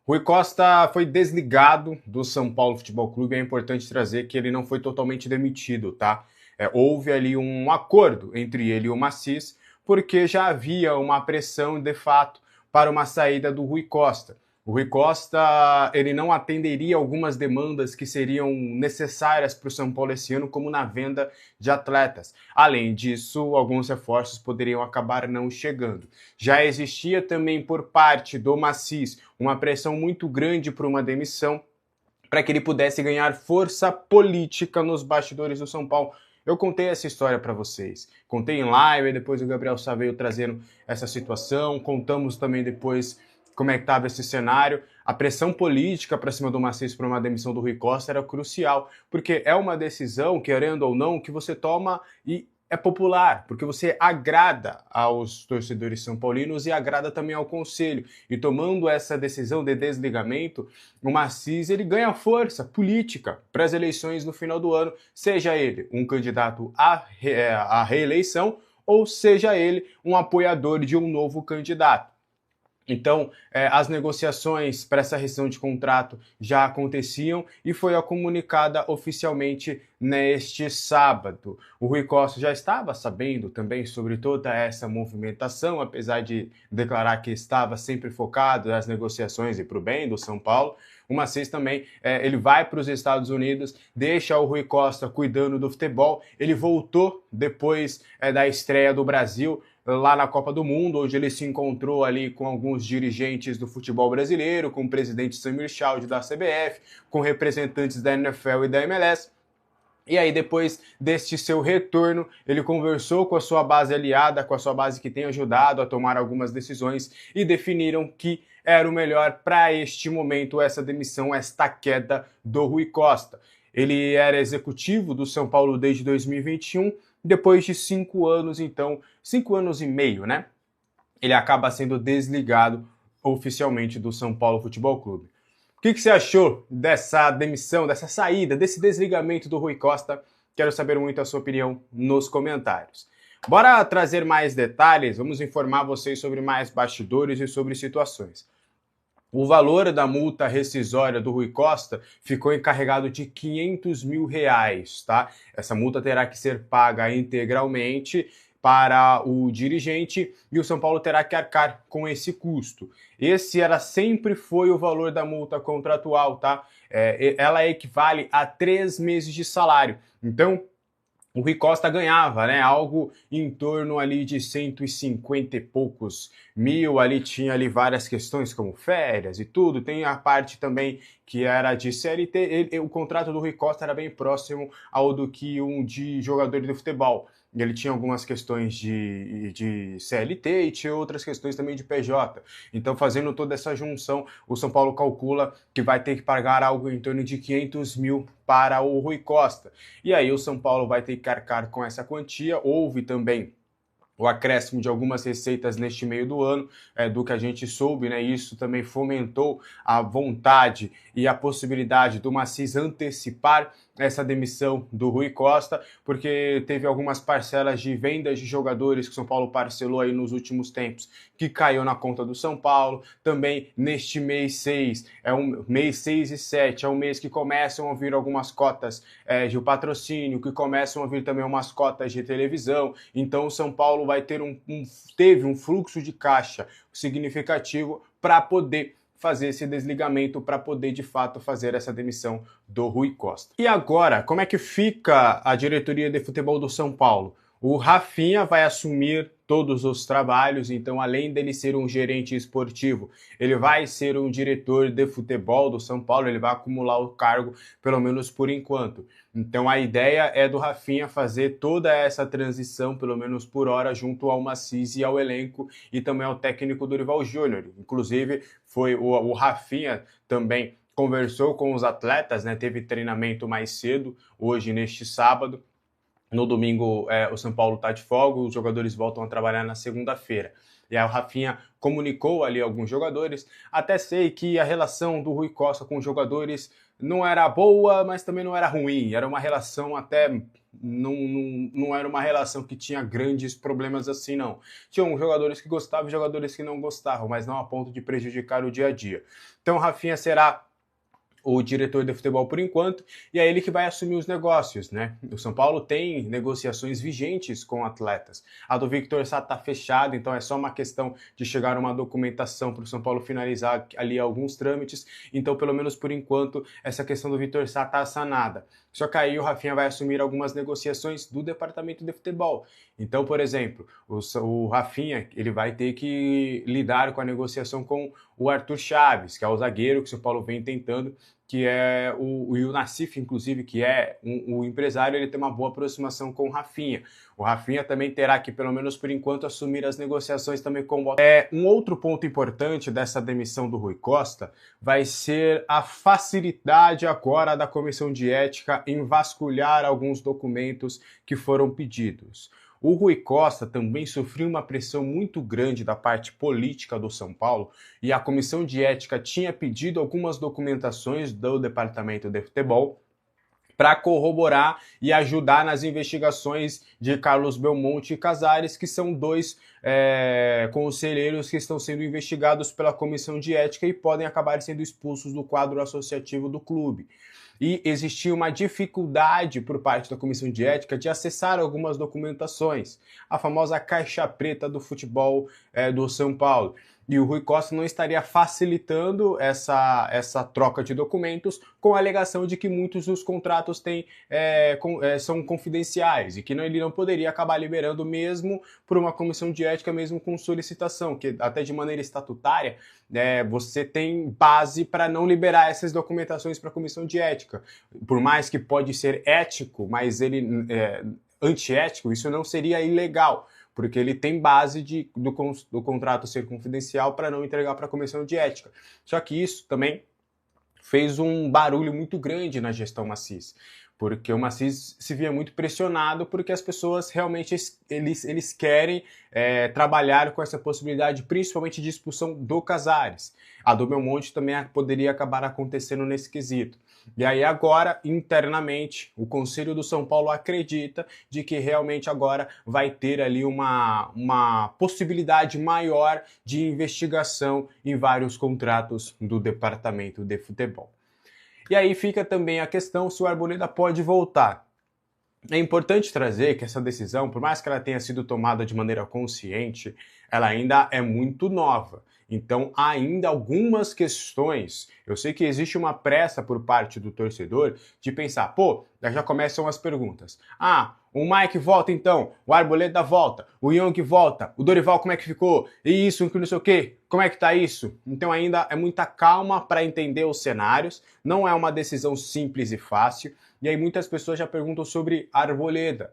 Rui Costa foi desligado do São Paulo Futebol Clube. É importante trazer que ele não foi totalmente demitido, tá? Houve ali um acordo entre ele e o Macis, porque já havia uma pressão de fato para uma saída do Rui Costa. O Rui Costa ele não atenderia algumas demandas que seriam necessárias para o São Paulo esse ano, como na venda de atletas. Além disso, alguns reforços poderiam acabar não chegando. Já existia também por parte do Macis uma pressão muito grande por uma demissão, para que ele pudesse ganhar força política nos bastidores do São Paulo. Eu contei essa história para vocês. Contei em live, depois o Gabriel Sá veio trazendo essa situação. Contamos também depois como é que estava esse cenário. A pressão política para cima do Macis para uma demissão do Rui Costa era crucial, porque é uma decisão, querendo ou não, que você toma e é popular, porque você agrada aos torcedores são paulinos e agrada também ao conselho. E tomando essa decisão de desligamento, o Macis ele ganha força política para as eleições no final do ano, seja ele um candidato à reeleição ou seja ele um apoiador de um novo candidato. Então, as negociações para essa rescisão de contrato já aconteciam e foi comunicada oficialmente neste sábado. O Rui Costa já estava sabendo também sobre toda essa movimentação, apesar de declarar que estava sempre focado nas negociações e para o bem do São Paulo. O Macis também, ele vai para os Estados Unidos, deixa o Rui Costa cuidando do futebol. Ele voltou depois da estreia do Brasil, lá na Copa do Mundo, onde ele se encontrou ali com alguns dirigentes do futebol brasileiro, com o presidente Samir Schaud da CBF, com representantes da NFL e da MLS. E aí, depois deste seu retorno, ele conversou com a sua base aliada, com a sua base que tem ajudado a tomar algumas decisões e definiram que era o melhor para este momento, essa demissão, esta queda do Rui Costa. Ele era executivo do São Paulo desde 2021, depois de 5 anos, então, 5 anos e meio, né? Ele acaba sendo desligado oficialmente do São Paulo Futebol Clube. O que você achou dessa demissão, dessa saída, desse desligamento do Rui Costa? Quero saber muito a sua opinião nos comentários. Bora trazer mais detalhes, vamos informar vocês sobre mais bastidores e sobre situações. O valor da multa rescisória do Rui Costa ficou encarregado de R$ 500 mil, tá? Essa multa terá que ser paga integralmente para o dirigente e o São Paulo terá que arcar com esse custo. Esse sempre foi o valor da multa contratual, tá? Ela equivale a 3 meses de salário. Então, o Rui Costa ganhava, né, algo em torno ali de 150 e poucos mil, ali tinha ali várias questões como férias e tudo, tem a parte também que era de CLT, o contrato do Rui Costa era bem próximo ao do que um de jogador de futebol. Ele tinha algumas questões de CLT e tinha outras questões também de PJ. Então, fazendo toda essa junção, o São Paulo calcula que vai ter que pagar algo em torno de 500 mil para o Rui Costa. E aí o São Paulo vai ter que arcar com essa quantia. Houve também o acréscimo de algumas receitas neste meio do ano, do que a gente soube, né? Isso também fomentou a vontade e a possibilidade do Macis antecipar essa demissão do Rui Costa, porque teve algumas parcelas de vendas de jogadores que o São Paulo parcelou aí nos últimos tempos, que caiu na conta do São Paulo. Também neste mês 6, mês 6 e 7, é um mês que começam a vir algumas cotas de patrocínio, que começam a vir também umas cotas de televisão. Então o São Paulo vai ter teve um fluxo de caixa significativo para poder fazer esse desligamento, para poder de fato fazer essa demissão do Rui Costa. E agora, como é que fica a diretoria de futebol do São Paulo? O Rafinha vai assumir todos os trabalhos, então além dele ser um gerente esportivo, ele vai ser um diretor de futebol do São Paulo, ele vai acumular o cargo, pelo menos por enquanto. Então a ideia é do Rafinha fazer toda essa transição, pelo menos por hora, junto ao Macis e ao elenco, e também ao técnico Dorival Júnior. Inclusive, foi o Rafinha também conversou com os atletas, né? Teve treinamento mais cedo, hoje neste sábado. No domingo, o São Paulo está de folga, os jogadores voltam a trabalhar na segunda-feira. E aí o Rafinha comunicou ali alguns jogadores. Até sei que a relação do Rui Costa com os jogadores não era boa, mas também não era ruim. Era uma relação até não era uma relação que tinha grandes problemas assim, não. Tinham jogadores que gostavam e jogadores que não gostavam, mas não a ponto de prejudicar o dia a dia. Então, o Rafinha será o diretor de futebol por enquanto, e é ele que vai assumir os negócios, né? O São Paulo tem negociações vigentes com atletas. A do Victor Sá está fechada, então é só uma questão de chegar uma documentação para o São Paulo finalizar ali alguns trâmites. Então, pelo menos por enquanto, essa questão do Victor Sá está sanada. Só que aí o Rafinha vai assumir algumas negociações do departamento de futebol. Então, por exemplo, o Rafinha ele vai ter que lidar com a negociação com o Arthur Chaves, que é o zagueiro que o São Paulo vem tentando, que é o Nassif, inclusive, que é o empresário, ele tem uma boa aproximação com o Rafinha. O Rafinha também terá que, pelo menos por enquanto, assumir as negociações também com o Botafogo. Um outro ponto importante dessa demissão do Rui Costa vai ser a facilidade agora da comissão de ética em vasculhar alguns documentos que foram pedidos. O Rui Costa também sofreu uma pressão muito grande da parte política do São Paulo e a comissão de ética tinha pedido algumas documentações do departamento de futebol para corroborar e ajudar nas investigações de Carlos Belmonte e Casares, que são dois conselheiros que estão sendo investigados pela comissão de ética e podem acabar sendo expulsos do quadro associativo do clube. E existia uma dificuldade por parte da comissão de ética de acessar algumas documentações, a famosa caixa preta do futebol do São Paulo. E o Rui Costa não estaria facilitando essa troca de documentos com a alegação de que muitos dos contratos são confidenciais e que ele não poderia acabar liberando mesmo por uma comissão de ética, mesmo com solicitação, que até de maneira estatutária você tem base para não liberar essas documentações para a comissão de ética. Por mais que pode ser ético, mas ele antiético, isso não seria ilegal, porque ele tem base do contrato ser confidencial para não entregar para a comissão de ética. Só que isso também fez um barulho muito grande na gestão Massis, porque o Massis se via muito pressionado porque as pessoas realmente eles querem trabalhar com essa possibilidade, principalmente de expulsão do Casares. A do Belmonte também poderia acabar acontecendo nesse quesito. E aí agora, internamente, o Conselho do São Paulo acredita de que realmente agora vai ter ali uma possibilidade maior de investigação em vários contratos do departamento de futebol. E aí fica também a questão se o Arboleda pode voltar. É importante trazer que essa decisão, por mais que ela tenha sido tomada de maneira consciente, ela ainda é muito nova. Então, há ainda algumas questões. Eu sei que existe uma pressa por parte do torcedor de pensar, pô, já começam as perguntas. Ah, o Mike volta então, o Arboleda volta, o Young volta, o Dorival como é que ficou? E isso, que não sei o quê, como é que tá isso? Então ainda é muita calma para entender os cenários, não é uma decisão simples e fácil. E aí muitas pessoas já perguntam sobre Arboleda.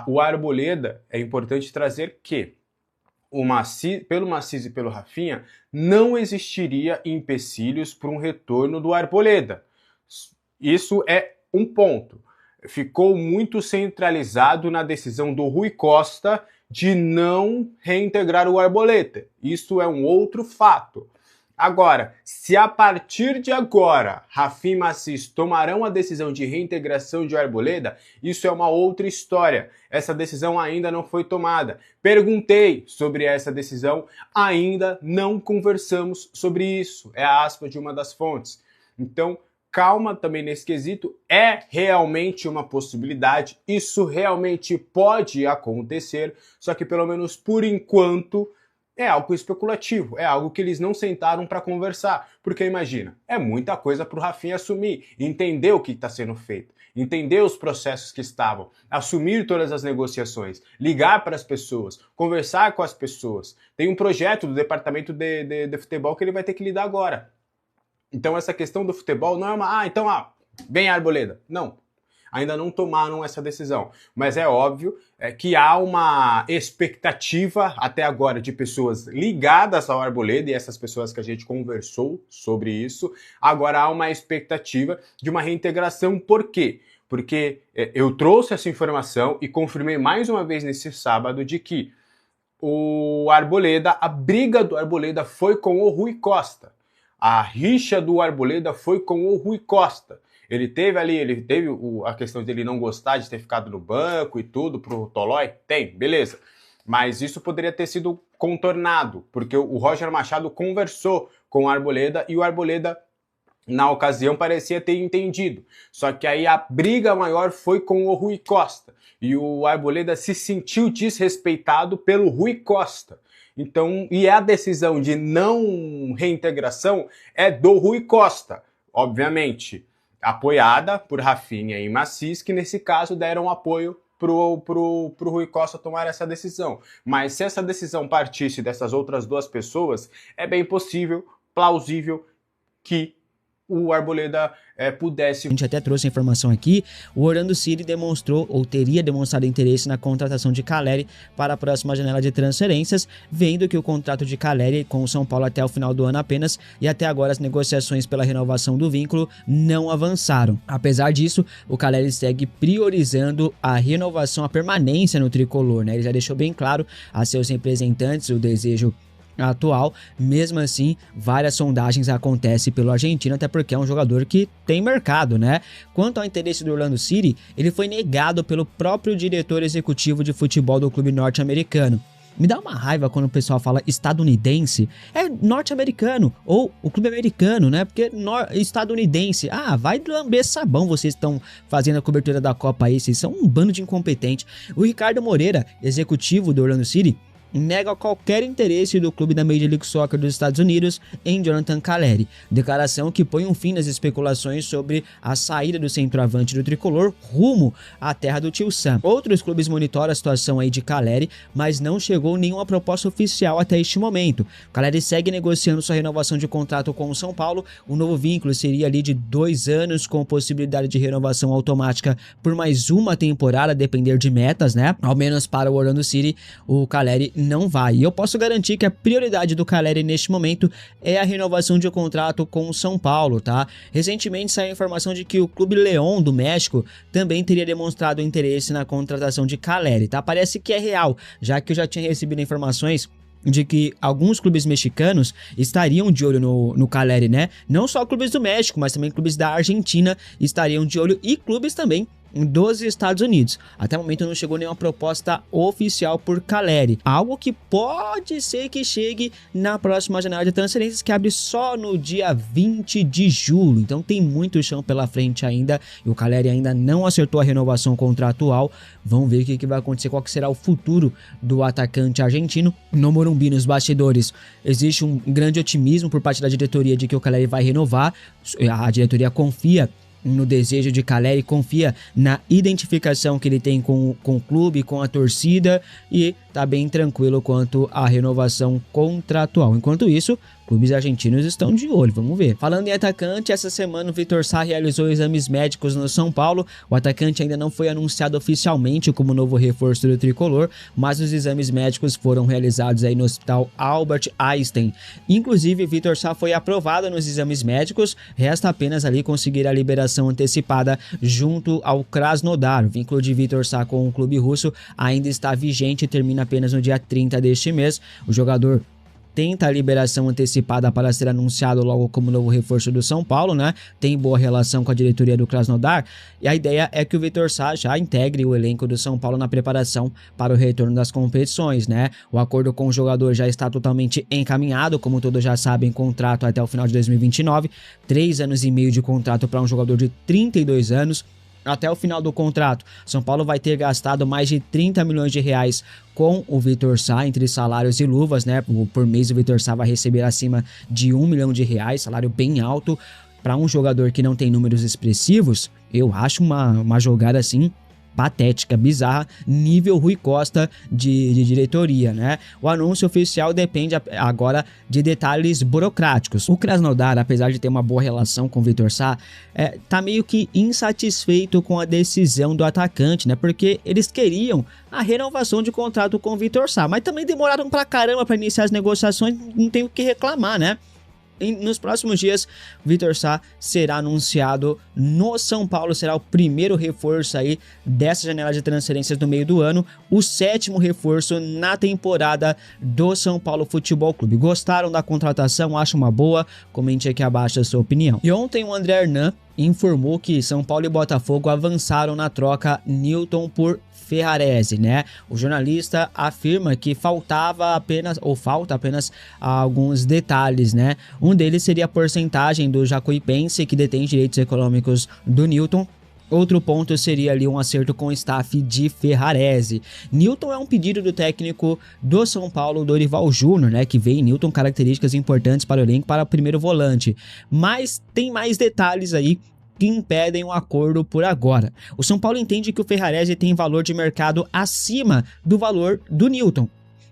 O Arboleda, é importante trazer que pelo Massis e pelo Rafinha, não existiria empecilhos para um retorno do Arboleda. Isso é um ponto. Ficou muito centralizado na decisão do Rui Costa de não reintegrar o Arboleda. Isso é um outro fato. Agora, se a partir de agora Rafinha e Massis tomarão a decisão de reintegração de Arboleda, isso é uma outra história. Essa decisão ainda não foi tomada. Perguntei sobre essa decisão, ainda não conversamos sobre isso. É a aspa de uma das fontes. Então, calma também nesse quesito, é realmente uma possibilidade, isso realmente pode acontecer, só que pelo menos por enquanto é algo especulativo, é algo que eles não sentaram para conversar, porque imagina, é muita coisa para o Rafinha assumir, entender o que está sendo feito, entender os processos que estavam, assumir todas as negociações, ligar para as pessoas, conversar com as pessoas. Tem um projeto do departamento de futebol que ele vai ter que lidar agora. Então essa questão do futebol não é uma, vem a Arboleda. Não, ainda não tomaram essa decisão. Mas é óbvio que há uma expectativa até agora de pessoas ligadas ao Arboleda, e essas pessoas que a gente conversou sobre isso, agora há uma expectativa de uma reintegração. Por quê? Porque eu trouxe essa informação e confirmei mais uma vez nesse sábado de que a briga do Arboleda foi com o Rui Costa. A rixa do Arboleda foi com o Rui Costa. Ele teve ali, a questão dele não gostar de ter ficado no banco e tudo pro Tolói? Tem, beleza. Mas isso poderia ter sido contornado, porque o Roger Machado conversou com o Arboleda e o Arboleda, na ocasião, parecia ter entendido. Só que aí a briga maior foi com o Rui Costa. E o Arboleda se sentiu desrespeitado pelo Rui Costa. Então, e a decisão de não reintegração é do Rui Costa, obviamente, apoiada por Rafinha e Macis, que nesse caso deram apoio pro Rui Costa tomar essa decisão. Mas se essa decisão partisse dessas outras duas pessoas, é bem possível, plausível, que o Arboleda pudesse... A gente até trouxe a informação aqui, o Orlando City demonstrou ou teria demonstrado interesse na contratação de Caleri para a próxima janela de transferências, vendo que o contrato de Caleri com o São Paulo até o final do ano apenas, e até agora as negociações pela renovação do vínculo não avançaram. Apesar disso, o Caleri segue priorizando a renovação, a permanência no tricolor, né? Ele já deixou bem claro a seus representantes o desejo atual. Mesmo assim, várias sondagens acontecem pelo argentino, até porque é um jogador que tem mercado, né? Quanto ao interesse do Orlando City, ele foi negado pelo próprio diretor executivo de futebol do clube norte-americano. Me dá uma raiva quando o pessoal fala estadunidense, é norte-americano, ou o clube americano, né? Porque estadunidense, vai lamber sabão, vocês estão fazendo a cobertura da Copa aí, vocês são um bando de incompetente. O Ricardo Moreira, executivo do Orlando City, nega qualquer interesse do clube da Major League Soccer dos Estados Unidos em Jonathan Caleri, declaração que põe um fim nas especulações sobre a saída do centroavante do tricolor rumo à terra do tio Sam. Outros clubes monitoram a situação aí de Caleri, mas não chegou nenhuma proposta oficial até este momento. Caleri segue negociando sua renovação de contrato com o São Paulo. O novo vínculo seria ali de 2 anos, com possibilidade de renovação automática por mais uma temporada, a depender de metas, né? Ao menos para o Orlando City, o Caleri não vai. E eu posso garantir que a prioridade do Caleri neste momento é a renovação de contrato com o São Paulo, tá? Recentemente saiu a informação de que o Clube León do México também teria demonstrado interesse na contratação de Caleri, tá? Parece que é real, já que eu já tinha recebido informações de que alguns clubes mexicanos estariam de olho no Caleri, né? Não só clubes do México, mas também clubes da Argentina estariam de olho, e clubes também dos Estados Unidos. Até o momento não chegou nenhuma proposta oficial por Caleri, algo que pode ser que chegue na próxima janela de transferências, que abre só no dia 20 de julho, então tem muito chão pela frente ainda, e o Caleri ainda não acertou a renovação contratual. Vamos ver o que vai acontecer, qual que será o futuro do atacante argentino. No Morumbi, nos bastidores, existe um grande otimismo por parte da diretoria de que o Caleri vai renovar. A diretoria confia no desejo de Caleri, confia na identificação que ele tem com o clube, com a torcida, e tá bem tranquilo quanto à renovação contratual. Enquanto isso, clubes argentinos estão de olho, vamos ver. Falando em atacante, essa semana o Vitor Sá realizou exames médicos no São Paulo. O atacante ainda não foi anunciado oficialmente como novo reforço do tricolor, mas os exames médicos foram realizados aí no Hospital Albert Einstein. Inclusive, o Vitor Sá foi aprovado nos exames médicos, resta apenas ali conseguir a liberação antecipada junto ao Krasnodar. O vínculo de Vitor Sá com o clube russo ainda está vigente e termina apenas no dia 30 deste mês. O jogador tenta a liberação antecipada para ser anunciado logo como novo reforço do São Paulo, né? Tem boa relação com a diretoria do Krasnodar, e a ideia é que o Vitor Sá já integre o elenco do São Paulo na preparação para o retorno das competições, né? O acordo com o jogador já está totalmente encaminhado, como todos já sabem, contrato até o final de 2029, 3 anos e meio de contrato para um jogador de 32 anos. Até o final do contrato, São Paulo vai ter gastado mais de 30 milhões de reais com o Vitor Sá, entre salários e luvas, né? Por mês o Vitor Sá vai receber acima de 1 milhão de reais, salário bem alto. Para um jogador que não tem números expressivos, eu acho uma jogada assim patética, bizarra, nível Rui Costa de diretoria, né? O anúncio oficial depende agora de detalhes burocráticos. O Krasnodar, apesar de ter uma boa relação com o Vitor Sá, tá meio que insatisfeito com a decisão do atacante, né? Porque eles queriam a renovação de contrato com o Vitor Sá, mas também demoraram pra caramba para iniciar as negociações, não tem o que reclamar, né? Nos próximos dias, Vitor Sá será anunciado no São Paulo, será o primeiro reforço aí dessa janela de transferências do meio do ano, o 7º reforço na temporada do São Paulo Futebol Clube. Gostaram da contratação? Acha uma boa? Comente aqui abaixo a sua opinião. E ontem o André Hernan informou que São Paulo e Botafogo avançaram na troca Newton por Ferrarese, né? O jornalista afirma que falta apenas alguns detalhes, né? Um deles seria a porcentagem do Jacuipense, que detém direitos econômicos do Newton. Outro ponto seria ali um acerto com o staff de Ferrarese. Newton é um pedido do técnico do São Paulo, Dorival Júnior, né? Que vê em Newton características importantes para o elenco, para o primeiro volante. Mas tem mais detalhes aí que impedem o acordo por agora. O São Paulo entende que o Ferrarese tem valor de mercado acima do valor do Newton.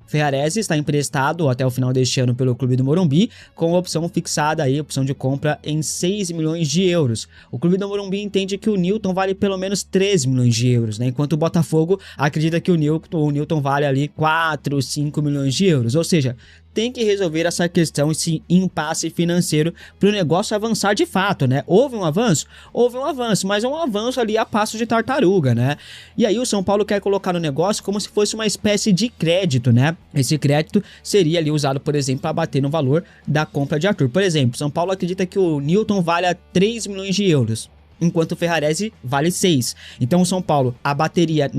Ferrarese está emprestado até o final deste ano pelo Clube do Morumbi, com opção fixada aí, opção de compra em 6 milhões de euros. O Clube do Morumbi entende que o Newton vale pelo menos 3 milhões de euros, né? Enquanto o Botafogo acredita que o Newton vale ali 4, 5 milhões de euros. Ou seja, tem que resolver essa questão, esse impasse financeiro, para o negócio avançar de fato, né? Houve um avanço, mas é um avanço ali a passo de tartaruga, né? E aí o São Paulo quer colocar no negócio como se fosse uma espécie de crédito, né? Esse crédito seria ali usado, por exemplo, para bater no valor da compra de Arthur. Por exemplo, São Paulo acredita que o Newton vale 3 milhões de euros. Enquanto o Ferrarese vale 6. Então o São Paulo abateria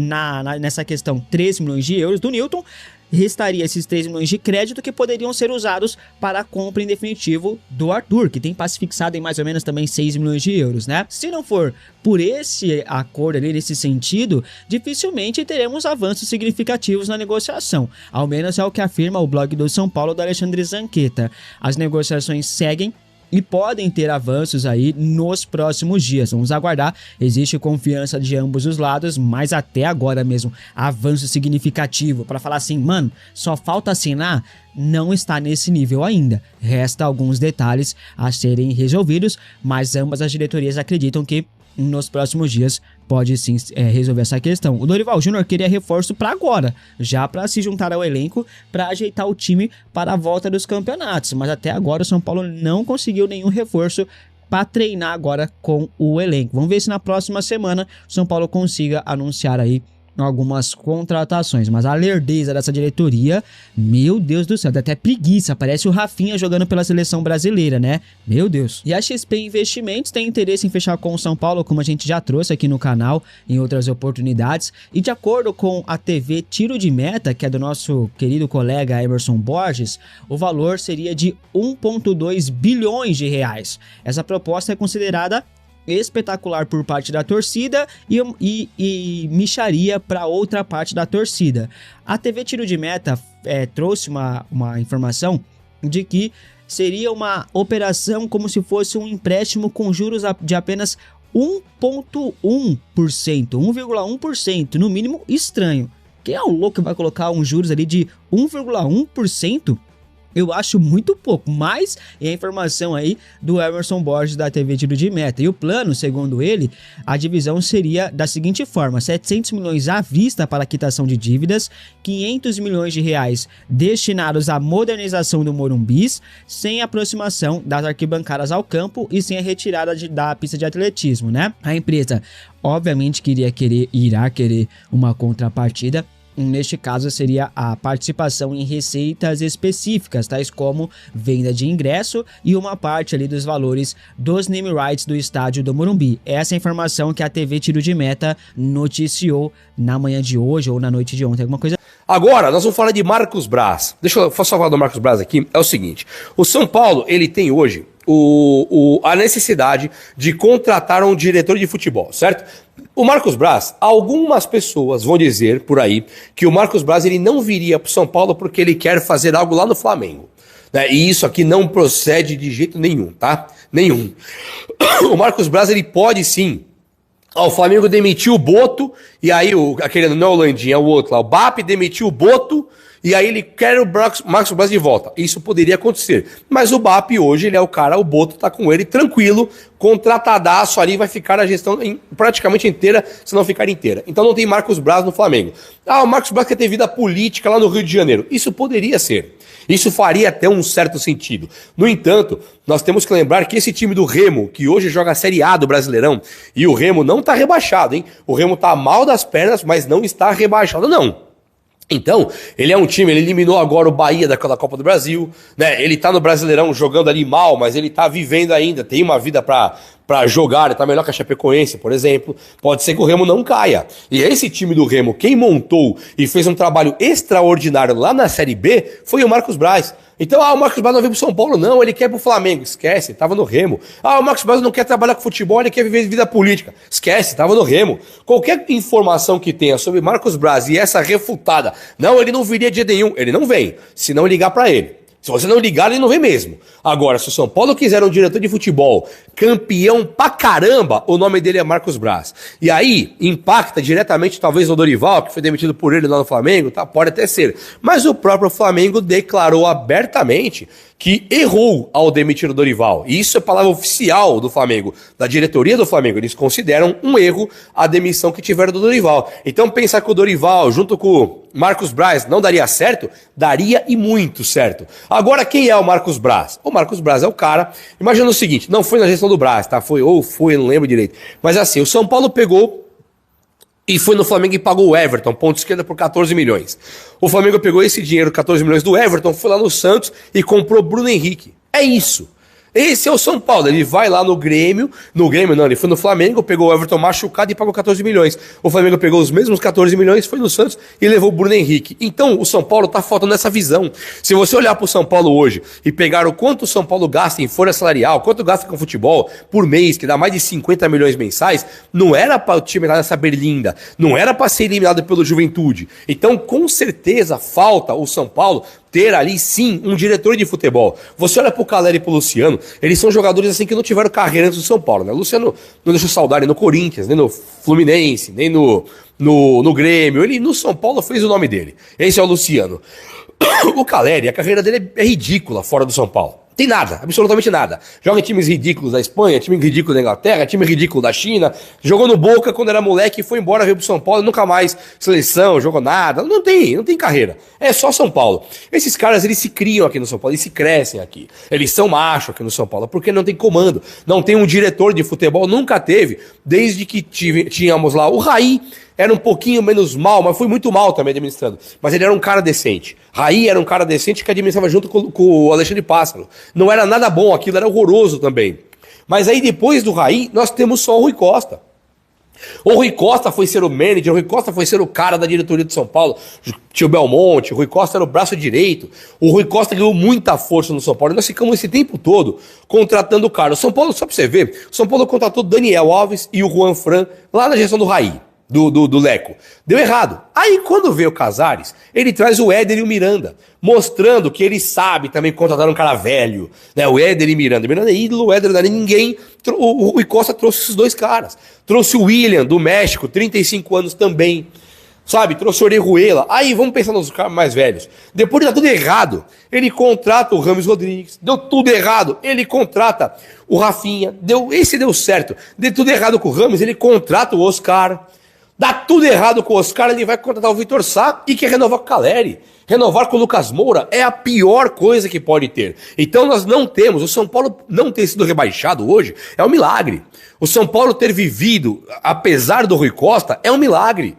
nessa questão 3 milhões de euros do Newton, restaria esses 3 milhões de crédito que poderiam ser usados para a compra em definitivo do Arthur, que tem passe fixado em mais ou menos também 6 milhões de euros, né? Se não for por esse acordo ali, nesse sentido, dificilmente teremos avanços significativos na negociação. Ao menos é o que afirma o blog do São Paulo, do Alexandre Zanqueta. As negociações seguem e podem ter avanços aí nos próximos dias. Vamos aguardar. Existe confiança de ambos os lados, mas até agora mesmo, avanço significativo para falar assim, mano, só falta assinar, não está nesse nível ainda. Resta alguns detalhes a serem resolvidos, mas ambas as diretorias acreditam que nos próximos dias pode sim resolver essa questão. O Dorival Júnior queria reforço para agora, já para se juntar ao elenco, para ajeitar o time para a volta dos campeonatos, mas até agora o São Paulo não conseguiu nenhum reforço para treinar agora com o elenco. Vamos ver se na próxima semana o São Paulo consiga anunciar aí algumas contratações, mas a lerdeza dessa diretoria, meu Deus do céu, dá até preguiça, parece o Rafinha jogando pela seleção brasileira, né? Meu Deus. E a XP Investimentos tem interesse em fechar com o São Paulo, como a gente já trouxe aqui no canal em outras oportunidades, e de acordo com a TV Tiro de Meta, que é do nosso querido colega Emerson Borges, o valor seria de 1,2 bilhões de reais. Essa proposta é considerada espetacular por parte da torcida e mixaria para outra parte da torcida. A TV Tiro de Meta trouxe uma informação de que seria uma operação como se fosse um empréstimo com juros de apenas 1,1%, 1,1%, no mínimo estranho. Quem é o louco que vai colocar uns juros ali de 1,1%? Eu acho muito pouco, mas é a informação aí do Emerson Borges da TV Tiro de Meta. E o plano, segundo ele, a divisão seria da seguinte forma: 700 milhões à vista para a quitação de dívidas, 500 milhões de reais destinados à modernização do Morumbis, sem aproximação das arquibancadas ao campo e sem a retirada da pista de atletismo, né? A empresa, obviamente, irá querer uma contrapartida. Neste caso, seria a participação em receitas específicas, tais como venda de ingresso e uma parte ali dos valores dos name rights do estádio do Morumbi. Essa é a informação que a TV Tiro de Meta noticiou na manhã de hoje ou na noite de ontem, alguma coisa. Agora, nós vamos falar de Marcos Braz. Deixa eu só falar do Marcos Braz aqui. É o seguinte, o São Paulo, ele tem hoje a necessidade de contratar um diretor de futebol, certo? O Marcos Braz, algumas pessoas vão dizer por aí que o Marcos Braz ele não viria para o São Paulo porque ele quer fazer algo lá no Flamengo, né? E isso aqui não procede de jeito nenhum, tá? Nenhum. O Marcos Braz ele pode sim. O Flamengo demitiu o Boto, e aí aquele não é o Landim, é o outro lá. O BAP demitiu o Boto, e aí ele quer o Marcos Braz de volta. Isso poderia acontecer. Mas o BAP hoje, ele é o cara, o Boto tá com ele tranquilo, contratadaço ali, vai ficar a gestão praticamente inteira, se não ficar inteira. Então não tem Marcos Braz no Flamengo. Ah, o Marcos Braz quer ter vida política lá no Rio de Janeiro. Isso poderia ser. Isso faria até um certo sentido. No entanto, nós temos que lembrar que esse time do Remo, que hoje joga a Série A do Brasileirão, e o Remo não tá rebaixado, hein? O Remo tá mal das pernas, mas não está rebaixado, não. Então, ele é um time, ele eliminou agora o Bahia daquela Copa do Brasil, né? Ele tá no Brasileirão jogando ali mal, mas ele tá vivendo ainda, tem uma vida pra para jogar, tá melhor que a Chapecoense, por exemplo, pode ser que o Remo não caia. E esse time do Remo, quem montou e fez um trabalho extraordinário lá na Série B, foi o Marcos Braz. Então, o Marcos Braz não veio pro São Paulo, não, ele quer pro Flamengo. Esquece, tava no Remo. O Marcos Braz não quer trabalhar com futebol, ele quer viver vida política. Esquece, tava no Remo. Qualquer informação que tenha sobre Marcos Braz e essa refutada, não, ele não viria de jeito nenhum, ele não vem, se não ligar pra ele. Se você não ligar, ele não vem mesmo. Agora, se o São Paulo quiser um diretor de futebol campeão pra caramba, o nome dele é Marcos Braz. E aí, impacta diretamente talvez o Dorival, que foi demitido por ele lá no Flamengo, tá? Pode até ser. Mas o próprio Flamengo declarou abertamente que errou ao demitir o Dorival. E isso é palavra oficial do Flamengo, da diretoria do Flamengo. Eles consideram um erro a demissão que tiveram do Dorival. Então pensar que o Dorival, junto com o Marcos Braz, não daria certo? Daria e muito certo. Agora, quem é o Marcos Braz? O Marcos Braz é o cara... Imagina o seguinte, não foi na gestão do Braz, tá? Foi, eu não lembro direito. Mas assim, o São Paulo pegou... E foi no Flamengo e pagou o Everton, ponto esquerda, por 14 milhões. O Flamengo pegou esse dinheiro, 14 milhões do Everton, foi lá no Santos e comprou Bruno Henrique. É isso. Esse é o São Paulo. Ele vai lá no Grêmio não, ele foi no Flamengo, pegou o Everton machucado e pagou 14 milhões. O Flamengo pegou os mesmos 14 milhões, foi no Santos e levou o Bruno Henrique. Então, o São Paulo tá faltando essa visão. Se você olhar pro São Paulo hoje e pegar o quanto o São Paulo gasta em folha salarial, quanto gasta com futebol por mês, que dá mais de 50 milhões mensais, não era para o time estar nessa berlinda, não era para ser eliminado pelo Juventude. Então, com certeza, falta o São Paulo ter ali, sim, um diretor de futebol. Você olha pro Caleri e pro Luciano, eles são jogadores assim que não tiveram carreira antes do São Paulo, né? O Luciano não deixou saudade no Corinthians, nem no Fluminense, nem no Grêmio. Ele no São Paulo fez o nome dele. Esse é o Luciano. O Caleri, a carreira dele é ridícula fora do São Paulo. Tem nada, absolutamente nada. Joga em times ridículos da Espanha, time ridículo da Inglaterra, time ridículo da China. Jogou no Boca quando era moleque, foi embora, veio pro São Paulo, nunca mais seleção, jogou nada. Não tem carreira. É só São Paulo. Esses caras, eles se criam aqui no São Paulo, eles se crescem aqui. Eles são machos aqui no São Paulo, porque não tem comando. Não tem um diretor de futebol, nunca teve. Desde que tínhamos lá o Raí, era um pouquinho menos mal, mas foi muito mal também administrando. Mas ele era um cara decente. Raí era um cara decente que administrava junto com o Alexandre Pássaro. Não era nada bom, aquilo era horroroso também. Mas aí depois do Raí, nós temos só o Rui Costa. O Rui Costa foi ser o manager, o Rui Costa foi ser o cara da diretoria de São Paulo, tio Belmonte, o Rui Costa era o braço direito, o Rui Costa ganhou muita força no São Paulo, e nós ficamos esse tempo todo contratando o cara. O São Paulo, só pra você ver, o São Paulo contratou o Daniel Alves e o Juan Fran lá na gestão do Raí. Do Leco. Deu errado. Aí quando veio o Casares, ele traz o Éder e o Miranda, mostrando que ele sabe também contratar um cara velho, né? O Éder e Miranda. Miranda é ídolo, o Éder não é ninguém. O Rui Costa trouxe esses dois caras. Trouxe o William, do México, 35 anos também. Sabe? Trouxe o Orejuela. Aí vamos pensar nos caras mais velhos. Depois de dar tudo errado, ele contrata o Rames Rodrigues. Deu tudo errado. Ele contrata o Rafinha. Esse deu certo. Deu tudo errado com o Rames, ele contrata o Oscar. Dá tudo errado com o Oscar, ele vai contratar o Vitor Sá e quer renovar com o Caleri. Renovar com o Lucas Moura é a pior coisa que pode ter. Então nós não temos, o São Paulo não ter sido rebaixado hoje é um milagre. O São Paulo ter vivido, apesar do Rui Costa, é um milagre.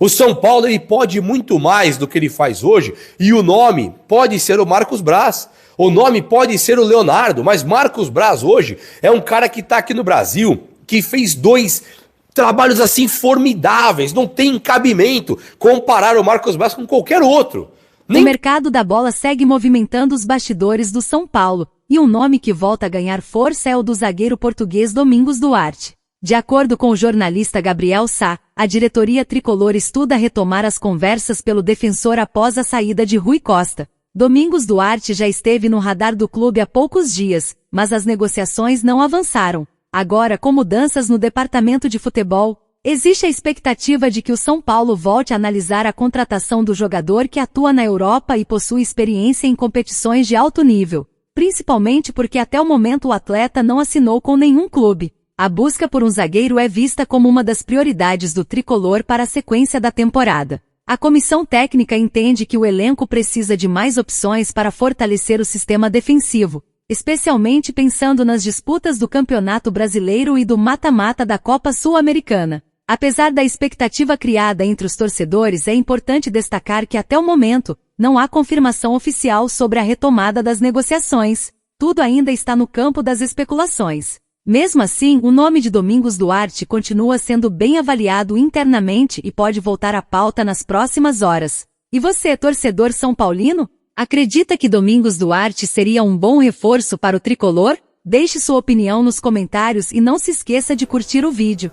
O São Paulo ele pode muito mais do que ele faz hoje e o nome pode ser o Marcos Braz. O nome pode ser o Leonardo, mas Marcos Braz hoje é um cara que está aqui no Brasil, que fez 2 trabalhos assim formidáveis, não tem cabimento comparar o Marcos Braz com qualquer outro. O mercado da bola segue movimentando os bastidores do São Paulo, e um nome que volta a ganhar força é o do zagueiro português Domingos Duarte. De acordo com o jornalista Gabriel Sá, a diretoria tricolor estuda retomar as conversas pelo defensor após a saída de Rui Costa. Domingos Duarte já esteve no radar do clube há poucos dias, mas as negociações não avançaram. Agora, com mudanças no departamento de futebol, existe a expectativa de que o São Paulo volte a analisar a contratação do jogador que atua na Europa e possui experiência em competições de alto nível, principalmente porque até o momento o atleta não assinou com nenhum clube. A busca por um zagueiro é vista como uma das prioridades do tricolor para a sequência da temporada. A comissão técnica entende que o elenco precisa de mais opções para fortalecer o sistema defensivo, especialmente pensando nas disputas do Campeonato Brasileiro e do mata-mata da Copa Sul-Americana. Apesar da expectativa criada entre os torcedores, é importante destacar que até o momento, não há confirmação oficial sobre a retomada das negociações. Tudo ainda está no campo das especulações. Mesmo assim, o nome de Domingos Duarte continua sendo bem avaliado internamente e pode voltar à pauta nas próximas horas. E você, torcedor são paulino? Acredita que Domingos Duarte seria um bom reforço para o tricolor? Deixe sua opinião nos comentários e não se esqueça de curtir o vídeo.